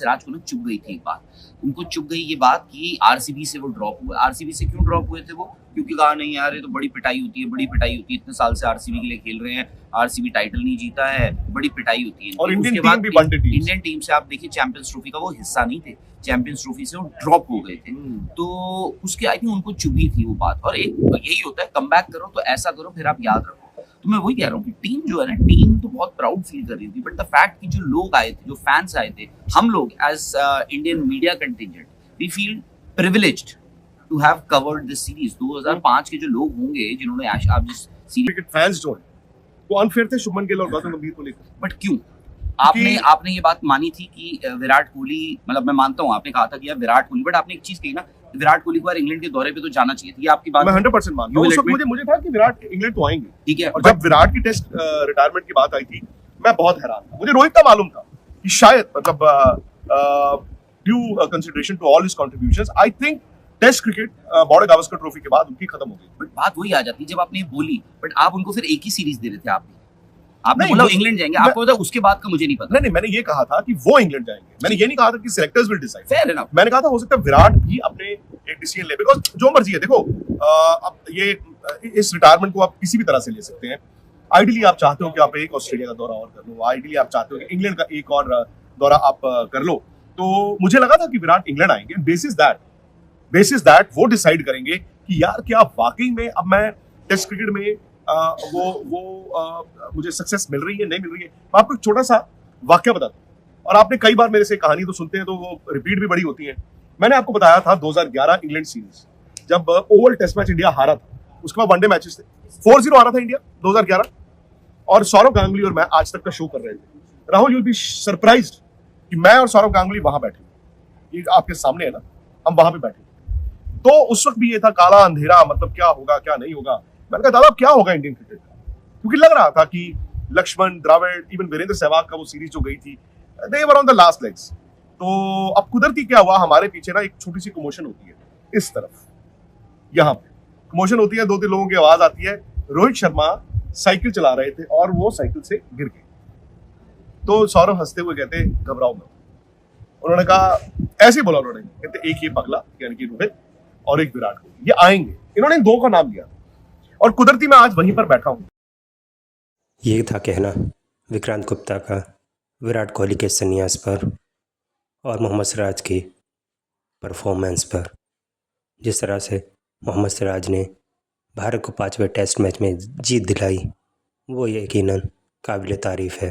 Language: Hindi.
सिराज को ना चुभ गई थी एक बात, उनको चुभ गई ये बात कि आरसीबी से वो ड्रॉप हुए। आरसीबी से क्यों ड्रॉप हुए थे वो? क्योंकि कहा नहीं यार ये तो बड़ी पिटाई होती है, बड़ी पिटाई होती है, इतने साल से आरसीबी के लिए खेल रहे हैं, आरसीबी टाइटल नहीं जीता है, बड़ी पिटाई होती है। और इंडियन टीम भी बनती थी। इंडियन टीम से आप देखिए चैंपियंस ट्रॉफी का वो हिस्सा नहीं थे, चैंपियंस ट्रॉफी से वो ड्रॉप हो गए थे। तो उसके आई थिंक उनको चुभी थी वो बात। और एक यही होता है, कम बैक करो तो ऐसा करो फिर आप याद रखो। तो मैं वही कह रहा हूँ कि टीम जो है ना, टीम तो बहुत प्राउड फील कर रही थी, बट द फैक्ट कि जो लोग आए थे, जो फैंस आए थे, हम लोग as Indian media contingent we feel privileged to have covered this series. 2005 के जो लोग होंगे जिन्होंने आप जिस सीरीज क्रिकेट फैंस जो है वो अनफेयर थे शुभमन गिल और गौतम गंभीर को लेकर। बट क्यों आपने ये बात मानी थी कि विराट कोहली, मतलब मैं मानता हूँ आपने कहा था कि यार विराट कोहली, बट आपने एक चीज कही ना, विराट कोहली को यार इंग्लैंड के दौरे पे तो जाना चाहिए था। ये आपकी बात मैं 100% मानता हूँ। उस वक्त मुझे था कि विराट इंग्लैंड तो आएंगे, ठीक है। और जब विराट की टेस्ट रिटायरमेंट की बात आई थी मैं बहुत हैरान था। मुझे रोहित का मालूम था कि शायद मतलब due consideration to all his contributions I think test cricket Border Gavaskar trophy के बाद उनकी खत्म हो गई। बट बात वही आ जाती है जब आपने बोली, बट आप उनको फिर एक ही सीरीज दे रहे थे। आपने बोला इंग्लैंड जाएंगे, आपको पता उसके बाद का मुझे नहीं पता। नहीं, मैंने ये कहा था कि वो इंग्लैंड जाएंगे, मैंने ये नहीं कहा था कि selectors will decide. Fair enough. मैंने कहा था हो सकता है विराट भी अपने एक डिसीजन ले, बिकॉज जो मर्जी है देखो, अब ये इस रिटायरमेंट को आप किसी भी तरह से ले सकते हैं। आइडियली आप चाहते हो कि आप एक ऑस्ट्रेलिया का दौरा और कर लो, आइडियली आप चाहते हो कि इंग्लैंड का एक और दौरा आप कर लो। तो मुझे लगा था कि विराट इंग्लैंड आएंगे, बेसिस दैट वो डिसाइड करेंगे कि यार क्या वाकई में अब मैं टेस्ट क्रिकेट में मुझे सक्सेस मिल रही है, नहीं मिल रही है। मैं आपको एक छोटा सा वाक्य बताता हूँ, और आपने कई बार मेरे से कहानी तो सुनते हैं तो वो रिपीट भी बड़ी होती है। मैंने आपको बताया था 2011 इंग्लैंड सीरीज, जब ओवल टेस्ट मैच इंडिया हारा था, उसके बाद वनडे मैचेस थे, 4-0 हारा था इंडिया 2011, और सौरव गांगुली और मैं आज तक का शो कर रहे थे। राहुल, यूल बी सरप्राइज्ड कि मैं और सौरव गांगुली वहां बैठे, ये आपके सामने है ना, हम वहां पे बैठे। तो उस वक्त भी ये था काला अंधेरा, मतलब क्या होगा क्या नहीं होगा। मैंने कहा दादा क्या होगा इंडियन क्रिकेट का, क्योंकि लग रहा था कि लक्ष्मण, द्रविड़, इवन वीरेंद्र सहवाग का वो सीरीज जो गई थी, they were on the last legs. तो अब कुदरती क्या हुआ, हमारे पीछे ना एक छोटी सी कमोशन होती है, इस तरफ यहाँ पे कमोशन होती है, 2-3 लोगों की आवाज आती है, रोहित शर्मा साइकिल चला रहे थे और वो साइकिल से गिर गए। तो सौरभ हंसते हुए कहते घबराओ मत। उन्होंने कहा, ऐसे ही बोला उन्होंने, कहते एक ये पगला यानी कि रोहित और एक विराट कोहली, ये आएंगे। इन्होंने इन दो का नाम लिया और कुदरती मैं आज वहीं पर बैठा हूं। ये था कहना विक्रांत गुप्ता का विराट कोहली के संन्यास पर और मोहम्मद सिराज की परफॉर्मेंस पर। जिस तरह से मोहम्मद सिराज ने भारत को 5वें टेस्ट मैच में जीत दिलाई, वो यकीनन काबिल तारीफ़ है।